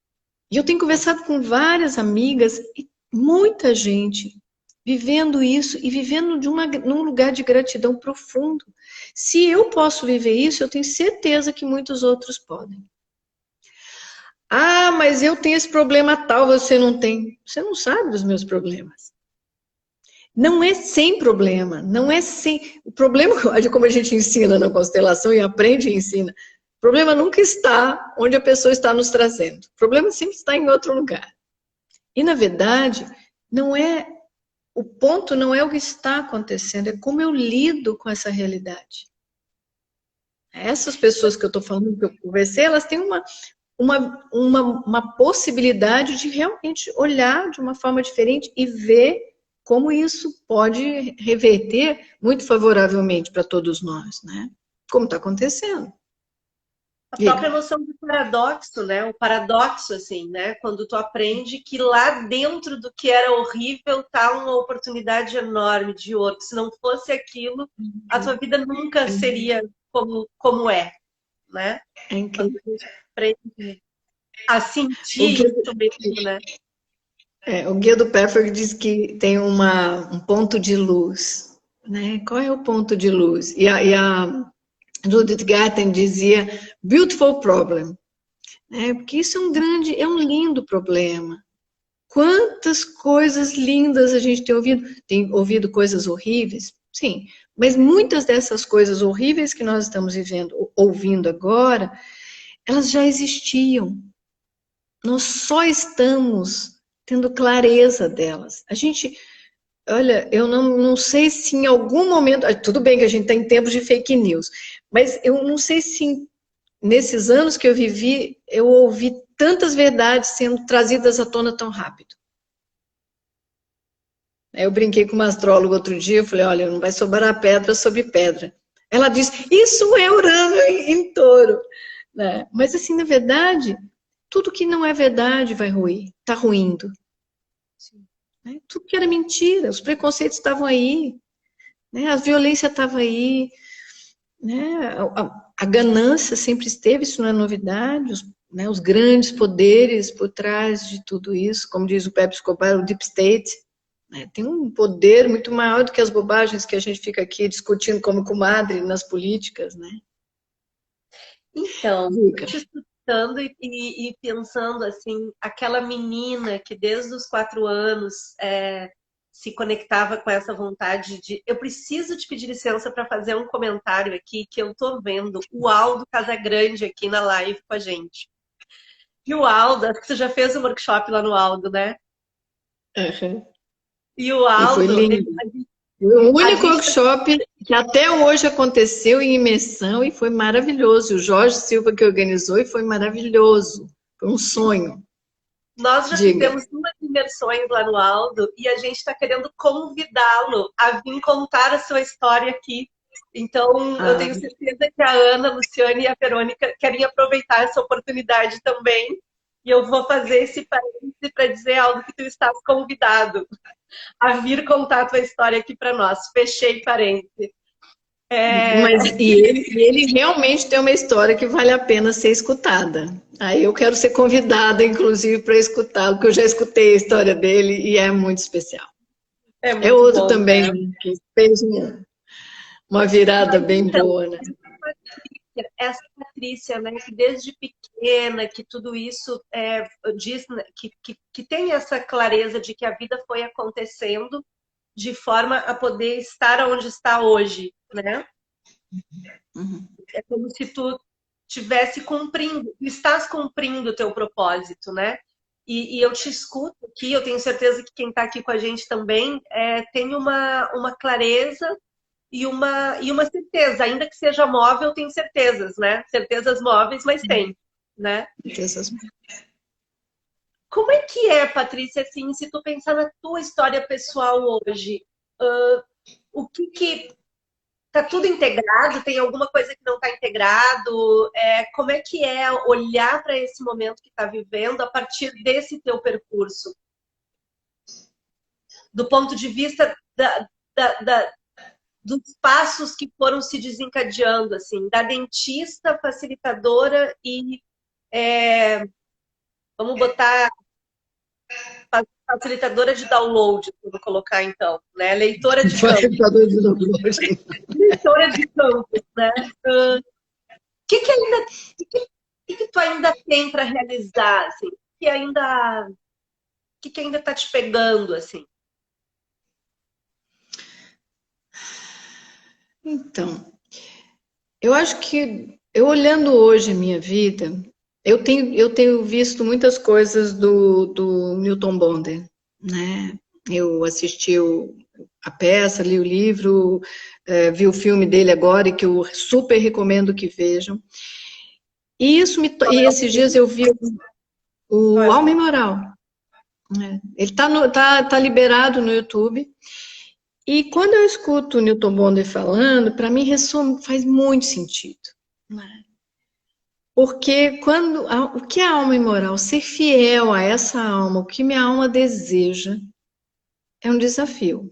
E eu tenho conversado com várias amigas e muita gente vivendo isso e vivendo num lugar de gratidão profundo. Se eu posso viver isso, eu tenho certeza que muitos outros podem. Ah, mas eu tenho esse problema tal, você não tem. Você não sabe dos meus problemas. Não é sem problema, não é sem. O problema, como a gente ensina na constelação e aprende e ensina, o problema nunca está onde a pessoa está nos trazendo. O problema sempre está em outro lugar. E, na verdade, não é. O ponto não é o que está acontecendo, é como eu lido com essa realidade. Essas pessoas que eu estou falando, que eu conversei, elas têm uma possibilidade de realmente olhar de uma forma diferente e ver como isso pode reverter muito favoravelmente para todos nós, né? Como está acontecendo. A própria noção do paradoxo, né? O paradoxo, assim, né? Quando tu aprende que lá dentro do que era horrível tá uma oportunidade enorme de ouro. Se não fosse aquilo, a tua vida nunca seria como é, né? É incrível. Quando a gente aprende a sentir isso mesmo, né? O Guia do Perfect diz que tem um ponto de luz, né? Qual é o ponto de luz? E a Judith Garten dizia beautiful problem, né? Porque isso é um lindo problema. Quantas coisas lindas a gente tem ouvido coisas horríveis, sim, mas muitas dessas coisas horríveis que nós estamos ouvindo agora, elas já existiam. Nós só estamos tendo clareza delas. A gente, olha, eu não sei se em algum momento, tudo bem que a gente está em tempos de fake news, mas eu não sei se nesses anos que eu vivi, eu ouvi tantas verdades sendo trazidas à tona tão rápido. Eu brinquei com uma astróloga outro dia, eu falei, olha, não vai sobrar pedra sobre pedra. Ela disse, isso é Urano em Touro. Né? Mas assim, na verdade, tudo que não é verdade vai ruir, está ruindo. Né? Tudo que era mentira, os preconceitos estavam aí, né? A violência estava aí, né? A ganância sempre esteve, isso não é novidade, os grandes poderes por trás de tudo isso, como diz o Pepe Escobar, o Deep State, né? Tem um poder muito maior do que as bobagens que a gente fica aqui discutindo como comadre nas políticas, né? Então, te escutando e pensando assim, aquela menina que desde os 4 anos se conectava com essa vontade de eu preciso te pedir licença para fazer um comentário aqui que eu tô vendo o Aldo Casagrande aqui na live com a gente. E o Aldo, acho que você já fez um workshop lá no Aldo, né? Uhum. E o E foi Aldo, lindo. O único workshop que até hoje aconteceu em imersão e foi maravilhoso. O Jorge Silva que organizou e foi maravilhoso. Foi um sonho. Nós já fizemos 2 imersões lá no Aldo e a gente está querendo convidá-lo a vir contar a sua história aqui. Então, eu tenho certeza que a Ana, a Luciane e a Verônica querem aproveitar essa oportunidade também. E eu vou fazer esse parêntese para dizer algo que tu estás convidado a vir contar a tua história aqui para nós. Fechei parênteses. Mas ele realmente tem uma história que vale a pena ser escutada. Aí eu quero ser convidada, inclusive, para escutá-lo, porque eu já escutei a história dele e é muito especial. É muito outro bom, também né? que fez uma virada Mas bem então, boa, né? essa Patrícia, né, que desde pequena, que tudo isso diz, né, que tem essa clareza de que a vida foi acontecendo de forma a poder estar onde está hoje, né? Uhum. É como se tu tivesse cumprindo, estás cumprindo o teu propósito, né? E eu te escuto aqui, eu tenho certeza que quem está aqui com a gente também tem uma clareza e uma certeza, ainda que seja móvel, tem certezas, né? Certezas móveis, mas tem, né? Como é que é, Patrícia, assim, se tu pensar na tua história pessoal hoje, o que tá tudo integrado? Tem alguma coisa que não está integrado? Como é que é olhar para esse momento que está vivendo a partir desse teu percurso? Do ponto de vista dos passos que foram se desencadeando, assim, da dentista, facilitadora e vamos botar facilitadora de download, vou colocar então, né? Leitora de campo. Leitora de campos, né? Que ainda que tu ainda tem para realizar, assim? Que ainda tá te pegando, assim? Então, eu acho que, eu olhando hoje a minha vida, eu tenho visto muitas coisas do Milton Bonder, né? Eu assisti a peça, li o livro, vi o filme dele agora, e que eu super recomendo que vejam. E esses dias eu vi o Alma e Moral. Né? Ele tá liberado no YouTube. E quando eu escuto o Newton Bonder falando, para mim faz muito sentido. Né? Porque o que é a alma imoral? Ser fiel a essa alma, o que minha alma deseja, é um desafio.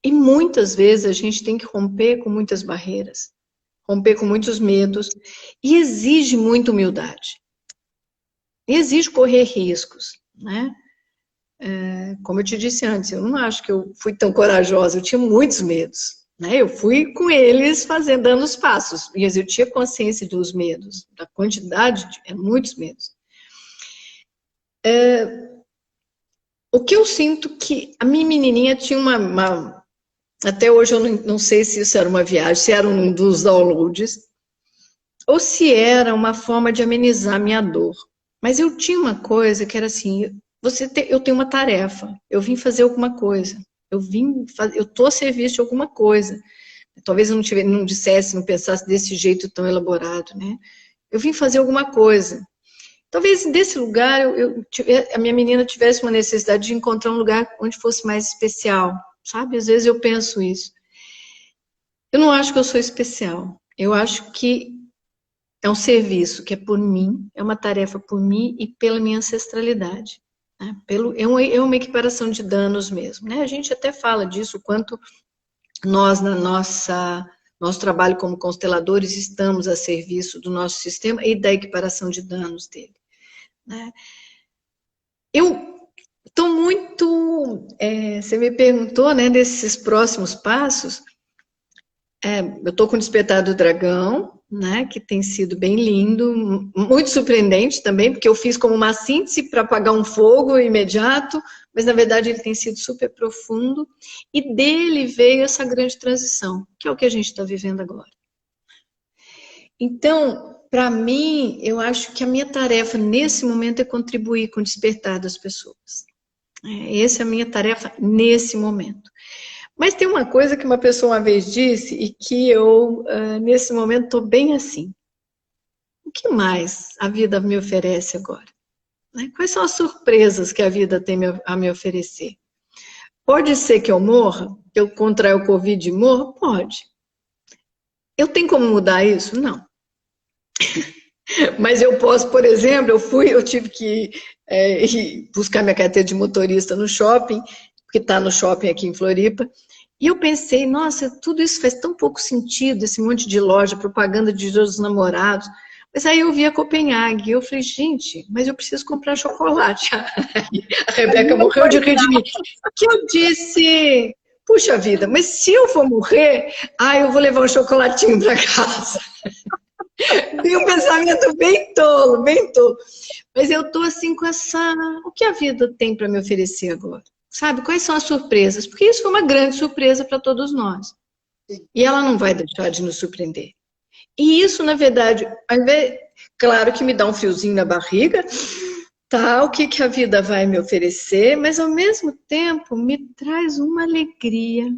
E muitas vezes a gente tem que romper com muitas barreiras, romper com muitos medos, e exige muita humildade. E exige correr riscos, né? Como eu te disse antes, eu não acho que eu fui tão corajosa, eu tinha muitos medos. Né? Eu fui com eles dando os passos, e eu tinha consciência dos medos, da quantidade, muitos medos. O que eu sinto que a minha menininha tinha até hoje eu não sei se isso era uma viagem, se era um dos downloads, ou se era uma forma de amenizar a minha dor. Mas eu tinha uma coisa que era assim, eu tenho uma tarefa, eu vim fazer alguma coisa, eu estou a serviço de alguma coisa. Talvez eu não dissesse, não pensasse desse jeito tão elaborado, né? Eu vim fazer alguma coisa. Talvez desse lugar a minha menina tivesse uma necessidade de encontrar um lugar onde fosse mais especial, sabe? Às vezes eu penso isso. Eu não acho que eu sou especial. Eu acho que é um serviço que é por mim, é uma tarefa por mim e pela minha ancestralidade. Né? É uma equiparação de danos mesmo. Né? A gente até fala disso, o quanto nós, nosso trabalho como consteladores, estamos a serviço do nosso sistema e da equiparação de danos dele. Né? Eu estou muito... você me perguntou, né, desses próximos passos. Eu estou com o Despertar do Dragão, né, que tem sido bem lindo, muito surpreendente também, porque eu fiz como uma síntese para apagar um fogo imediato, mas na verdade ele tem sido super profundo, e dele veio essa grande transição, que é o que a gente está vivendo agora. Então, para mim, eu acho que a minha tarefa nesse momento é contribuir com o despertar das pessoas. Essa é a minha tarefa nesse momento. Mas tem uma coisa que uma pessoa uma vez disse e que eu, nesse momento, estou bem assim. O que mais a vida me oferece agora? Quais são as surpresas que a vida tem a me oferecer? Pode ser que eu morra, que eu contraia o Covid e morra? Pode. Eu tenho como mudar isso? Não. Mas eu posso, por exemplo, eu tive que ir buscar minha carteira de motorista no shopping, que está no shopping aqui em Floripa, E eu pensei, nossa, tudo isso faz tão pouco sentido, esse monte de loja, propaganda de Dia dos Namorados. Mas aí eu vi a Copenhague, e eu falei, gente, mas eu preciso comprar chocolate. A Rebeca morreu de rir de mim. Que eu disse, puxa vida, mas se eu for morrer, eu vou levar um chocolatinho para casa. Tem um pensamento bem tolo, bem tolo. Mas eu tô assim com essa... O que a vida tem para me oferecer agora? Sabe? Quais são as surpresas? Porque isso foi uma grande surpresa para todos nós. E ela não vai deixar de nos surpreender. E isso, na verdade, ao invés... claro que me dá um friozinho na barriga, tá? O que a vida vai me oferecer, mas ao mesmo tempo me traz uma alegria,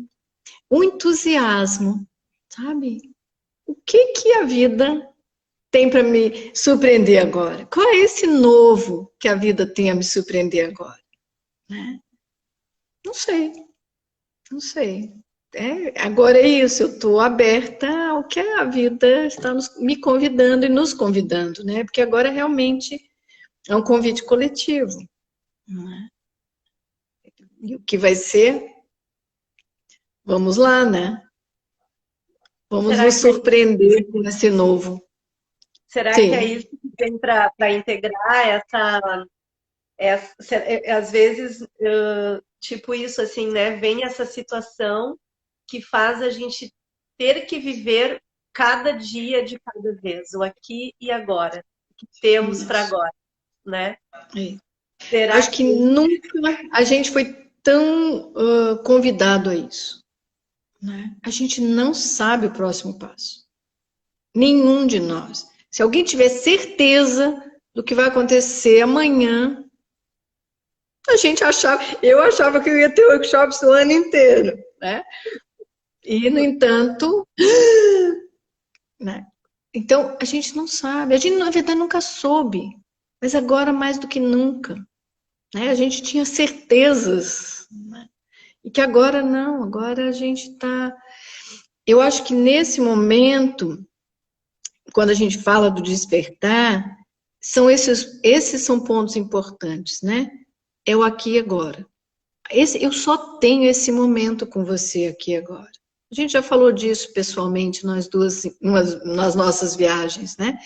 um entusiasmo, sabe? O que a vida tem para me surpreender agora? Qual é esse novo que a vida tem a me surpreender agora? Né? Não sei, não sei. Agora é isso, eu estou aberta ao que a vida está me convidando e nos convidando, né? Porque agora realmente é um convite coletivo. Né? E o que vai ser? Vamos lá, né? Vamos nos surpreender com esse novo. Será que é isso que vem para integrar às vezes, tipo isso, assim, né? Vem essa situação que faz a gente ter que viver cada dia de cada vez, o aqui e agora, o que temos para agora, né? Acho que nunca a gente foi tão convidado a isso. Né? A gente não sabe o próximo passo. Nenhum de nós. Se alguém tiver certeza do que vai acontecer amanhã, eu achava que eu ia ter workshops o ano inteiro, né? E, no entanto, né? Então, a gente não sabe. A gente, na verdade, nunca soube. Mas agora, mais do que nunca. Né? A gente tinha certezas. Né? E que agora não. Agora a gente está... Eu acho que nesse momento, quando a gente fala do despertar, esses são pontos importantes, né? É o aqui e agora. Eu só tenho esse momento com você aqui e agora. A gente já falou disso pessoalmente, nós duas, nas nossas viagens, né?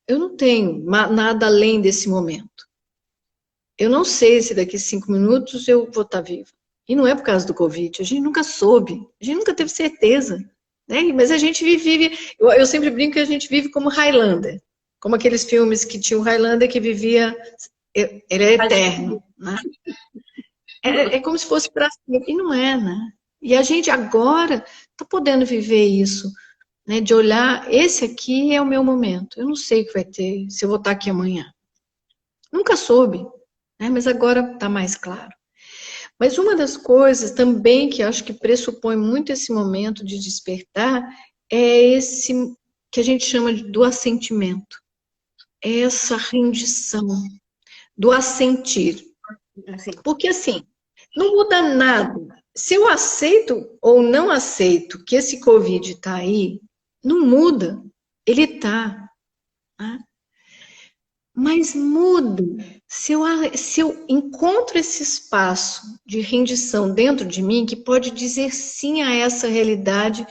Eu não tenho nada além desse momento. Eu não sei se daqui 5 minutos eu vou estar viva. E não é por causa do Covid, a gente nunca soube, a gente nunca teve certeza. Né? Mas a gente vive, eu sempre brinco que a gente vive como Highlander, como aqueles filmes que tinha o Highlander que vivia, ele é eterno. Né? É como se fosse para sempre, e não é, né? E a gente agora está podendo viver isso, né? De olhar, esse aqui é o meu momento, eu não sei o que vai ter, se eu vou estar aqui amanhã. Nunca soube, né? Mas agora está mais claro. Mas uma das coisas também que eu acho que pressupõe muito esse momento de despertar é esse que a gente chama do assentimento. É essa rendição, do assentir. Porque assim, não muda nada. Se eu aceito ou não aceito que esse Covid está aí, não muda. Ele está. Né? Mas muda se eu encontro esse espaço de rendição dentro de mim que pode dizer sim a essa realidade,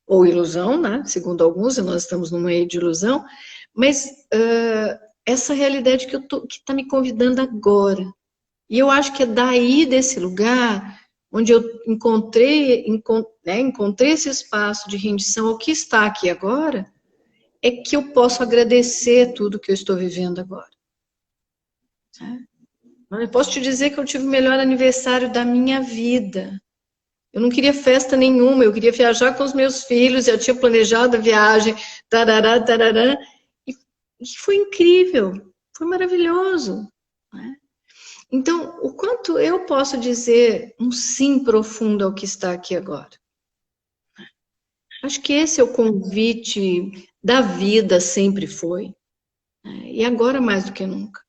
ou ilusão, né? Segundo alguns, e nós estamos no meio de ilusão, mas essa realidade que está me convidando agora. E eu acho que é daí, desse lugar, onde eu encontrei esse espaço de rendição ao que está aqui agora, é que eu posso agradecer tudo que eu estou vivendo agora. Eu posso te dizer que eu tive o melhor aniversário da minha vida. Eu não queria festa nenhuma, eu queria viajar com os meus filhos, eu tinha planejado a viagem, tarará, tarará, e foi incrível, foi maravilhoso. Né? Então, o quanto eu posso dizer um sim profundo ao que está aqui agora? Acho que esse é o convite da vida, sempre foi. Né? E agora mais do que nunca.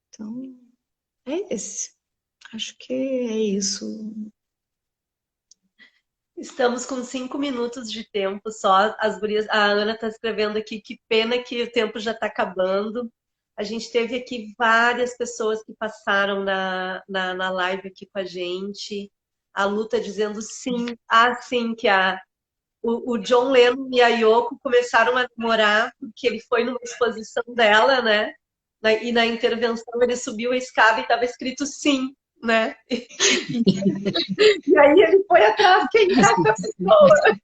Então, é esse. Acho que é isso. Estamos com 5 minutos de tempo só. As gurias, a Ana está escrevendo aqui, que pena que o tempo já está acabando. A gente teve aqui várias pessoas que passaram na live aqui com a gente. A Lu tá dizendo sim, sim, que o John Lennon e a Yoko começaram a namorar porque ele foi numa exposição dela, né? E na intervenção ele subiu a escada e estava escrito sim, né? E aí ele foi atrás, quem é essa pessoa?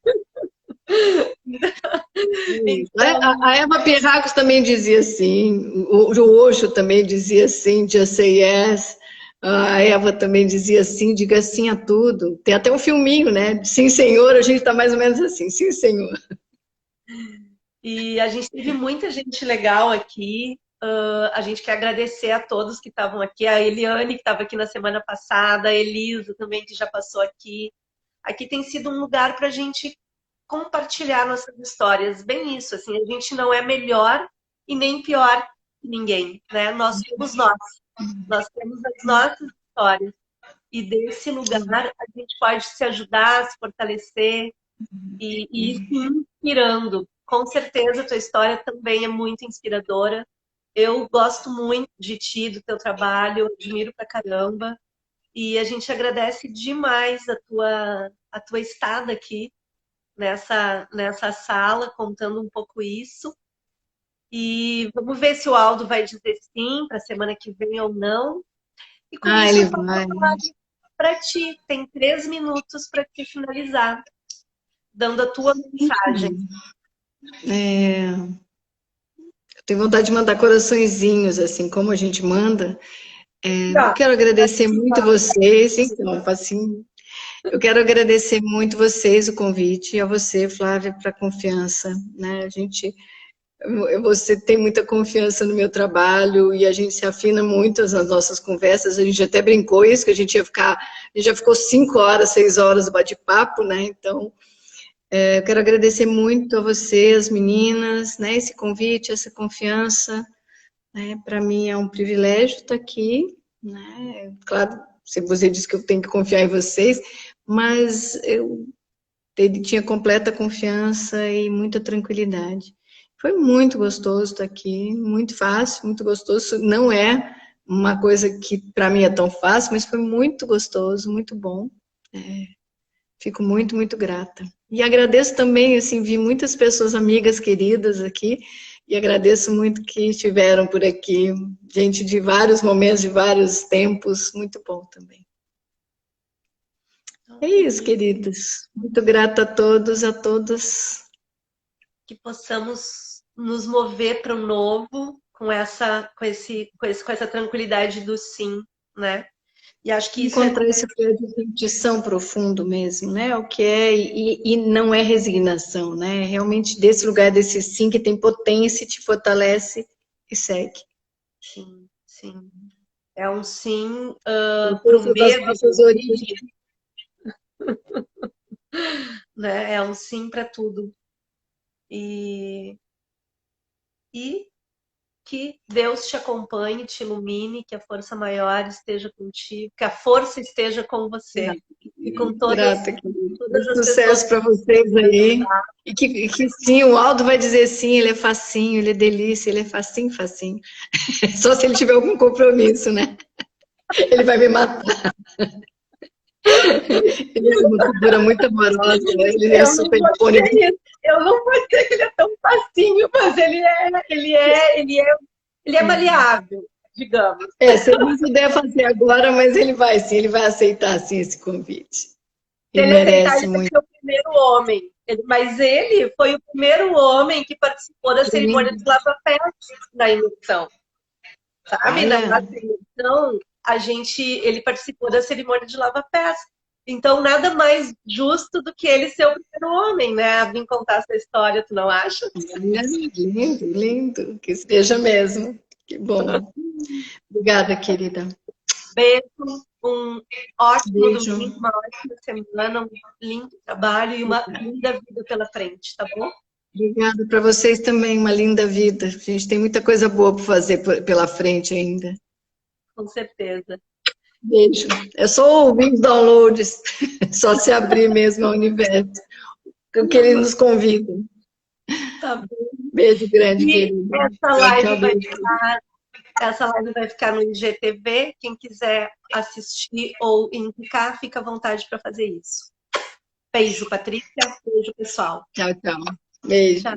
A Eva Pierracos também dizia assim, o Osho também dizia assim, just say yes. A Eva também dizia assim, diga sim a tudo. Tem até um filminho, né? Sim, senhor, a gente está mais ou menos assim, sim, senhor. E a gente teve muita gente legal aqui. A gente quer agradecer a todos que estavam aqui. A Eliane, que estava aqui na semana passada, a Elisa também, que já passou aqui. Aqui tem sido um lugar para a gente compartilhar nossas histórias. Bem isso, assim, a gente não é melhor e nem pior que ninguém, né? Nós somos nós. Nós temos as nossas histórias. E desse lugar a gente pode se ajudar, se fortalecer e ir se inspirando. Com certeza a tua história também é muito inspiradora. Eu gosto muito de ti, do teu trabalho, eu admiro pra caramba. E a gente agradece demais a tua estada aqui nessa sala, contando um pouco isso. E vamos ver se o Aldo vai dizer sim para a semana que vem ou não. E com isso ele eu vai. para ti. Tem 3 minutos para te finalizar, dando a tua mensagem. Eu tenho vontade de mandar coraçõezinhos, assim, como a gente manda. Eu quero agradecer muito vocês, então, assim, eu quero agradecer muito vocês o convite e a você, Flávia, para a confiança, né? Você tem muita confiança no meu trabalho e a gente se afina muito nas nossas conversas. A gente até brincou isso, que a gente já ficou 5 horas, 6 horas de bate-papo, né? Então, eu quero agradecer muito a você, as meninas, né? Esse convite, essa confiança, né? Para mim é um privilégio estar aqui, né? Claro, você disse que eu tenho que confiar em vocês, mas eu tinha completa confiança e muita tranquilidade. Foi muito gostoso estar aqui, muito fácil, muito gostoso. Não é uma coisa que para mim é tão fácil, mas foi muito gostoso, muito bom. Fico muito, muito grata. E agradeço também, assim, vi muitas pessoas amigas queridas aqui, e agradeço muito que estiveram por aqui, gente de vários momentos, de vários tempos, muito bom também. É isso, queridos. Muito grata a todos, a todas. Que possamos nos mover para o novo com essa tranquilidade do sim, né? E acho que isso encontrar esse lugar de rendição profundo mesmo, né? O que é, e não é resignação, né? Realmente desse lugar, desse sim que tem potência, te fortalece e segue. Sim, sim. É um sim para o medo. Das nossas origens. Né? É um sim para tudo. E que Deus te acompanhe, te ilumine, que a força maior esteja contigo, que a força esteja com você. E com todas as sucesso para vocês aí. E que sim, o Aldo vai dizer sim, ele é facinho, ele é delícia, ele é facinho, facinho. Só se ele tiver algum compromisso, né? Ele vai me matar. Ele é uma figura muito amorosa, ele é super disponível. Eu não vou dizer que ele é tão facinho, mas ele é maleável, digamos. Se ele não puder fazer agora, mas ele vai sim, ele vai aceitar sim esse convite. Ele merece muito. Ele foi o primeiro homem, mas ele foi o primeiro homem que participou da cerimônia de lava-pés na imersão. Sabe? Na imersão, ele participou da cerimônia de lava-pés. Então, nada mais justo do que ele ser o primeiro homem, né? A vir contar essa história, tu não acha? Lindo, lindo. Que seja mesmo. Que bom. Obrigada, querida. Beijo. Um ótimo domingo, uma ótima semana, um lindo trabalho e uma linda vida pela frente, tá bom? Obrigada para vocês também, uma linda vida. A gente tem muita coisa boa para fazer pela frente ainda. Com certeza. Beijo. É só ouvir os downloads, só se abrir mesmo ao universo, o que ele nos convida. Tá bom. Beijo grande, querido. Essa live vai estar Essa live vai ficar no IGTV. Quem quiser assistir ou indicar, fica à vontade para fazer isso. Beijo, Patrícia. Beijo, pessoal. Tchau, tchau. Beijo. Tchau.